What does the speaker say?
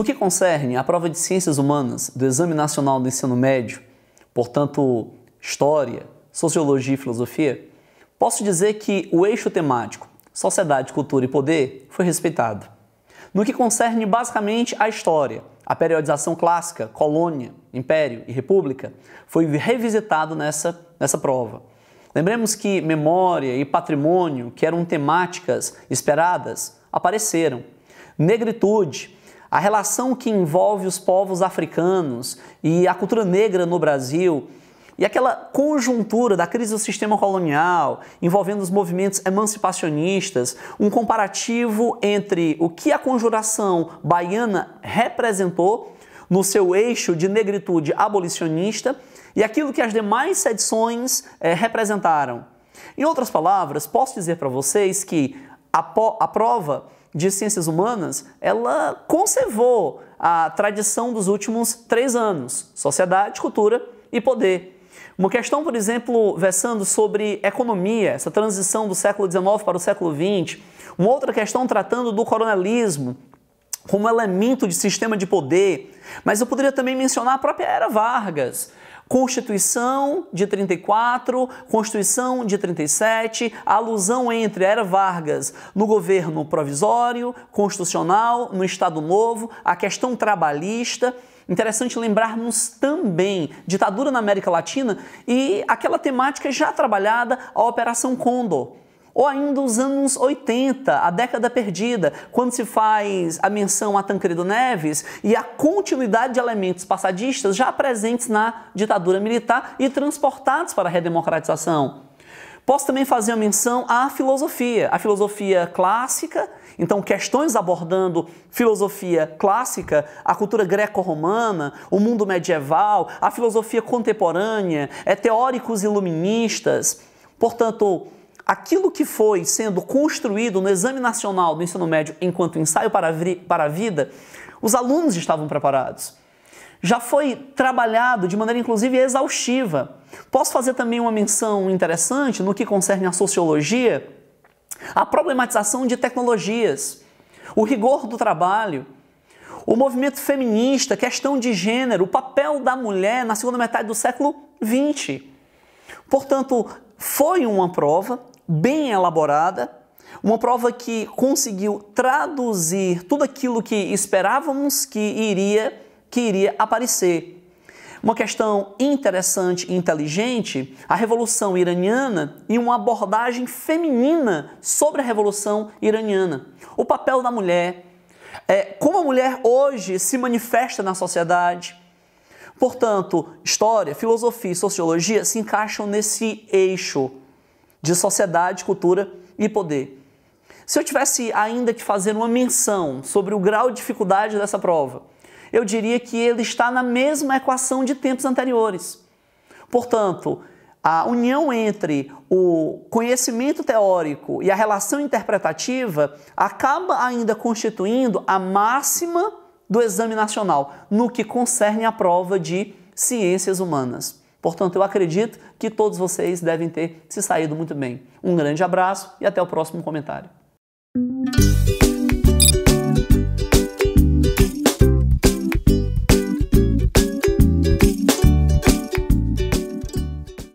No que concerne à prova de Ciências Humanas do Exame Nacional do Ensino Médio, portanto, História, Sociologia e Filosofia, posso dizer que o eixo temático Sociedade, Cultura e Poder foi respeitado. No que concerne basicamente à história, a periodização clássica, colônia, império e república, foi revisitado nessa prova. Lembremos que memória e patrimônio, que eram temáticas esperadas, apareceram. Negritude, a relação que envolve os povos africanos e a cultura negra no Brasil, e aquela conjuntura da crise do sistema colonial, envolvendo os movimentos emancipacionistas, um comparativo entre o que a conjuração baiana representou no seu eixo de negritude abolicionista e aquilo que as demais sedições representaram. Em outras palavras, posso dizer para vocês que a prova de Ciências Humanas, ela conservou a tradição dos últimos 3 anos, Sociedade, Cultura e Poder. Uma questão, por exemplo, versando sobre economia, essa transição do século XIX para o século XX. Uma outra questão tratando do coronelismo como elemento de sistema de poder. Mas eu poderia também mencionar a própria Era Vargas. Constituição de 34, Constituição de 37, a alusão entre a Era Vargas no governo provisório, constitucional, no Estado Novo, a questão trabalhista. Interessante lembrarmos também ditadura na América Latina e aquela temática já trabalhada, a Operação Condor. Ou ainda os anos 80, a década perdida, quando se faz a menção a Tancredo Neves e a continuidade de elementos passadistas já presentes na ditadura militar e transportados para a redemocratização. Posso também fazer a menção à filosofia, a filosofia clássica, então questões abordando filosofia clássica, a cultura greco-romana, o mundo medieval, a filosofia contemporânea, teóricos iluministas. Portanto, aquilo que foi sendo construído no Exame Nacional do Ensino Médio enquanto ensaio para a vida, os alunos estavam preparados. Já foi trabalhado de maneira inclusive exaustiva. Posso fazer também uma menção interessante no que concerne à sociologia, a problematização de tecnologias, o rigor do trabalho, o movimento feminista, questão de gênero, o papel da mulher na segunda metade do século XX. Portanto, foi uma prova bem elaborada, uma prova que conseguiu traduzir tudo aquilo que esperávamos que iria aparecer. Uma questão interessante e inteligente, a Revolução Iraniana e uma abordagem feminina sobre a Revolução Iraniana. O papel da mulher, como a mulher hoje se manifesta na sociedade. Portanto, história, filosofia e sociologia se encaixam nesse eixo de sociedade, cultura e poder. Se eu tivesse ainda que fazer uma menção sobre o grau de dificuldade dessa prova, eu diria que ele está na mesma equação de tempos anteriores. Portanto, a união entre o conhecimento teórico e a relação interpretativa acaba ainda constituindo a máxima do Exame Nacional no que concerne à prova de Ciências Humanas. Portanto, eu acredito que todos vocês devem ter se saído muito bem. Um grande abraço e até o próximo comentário.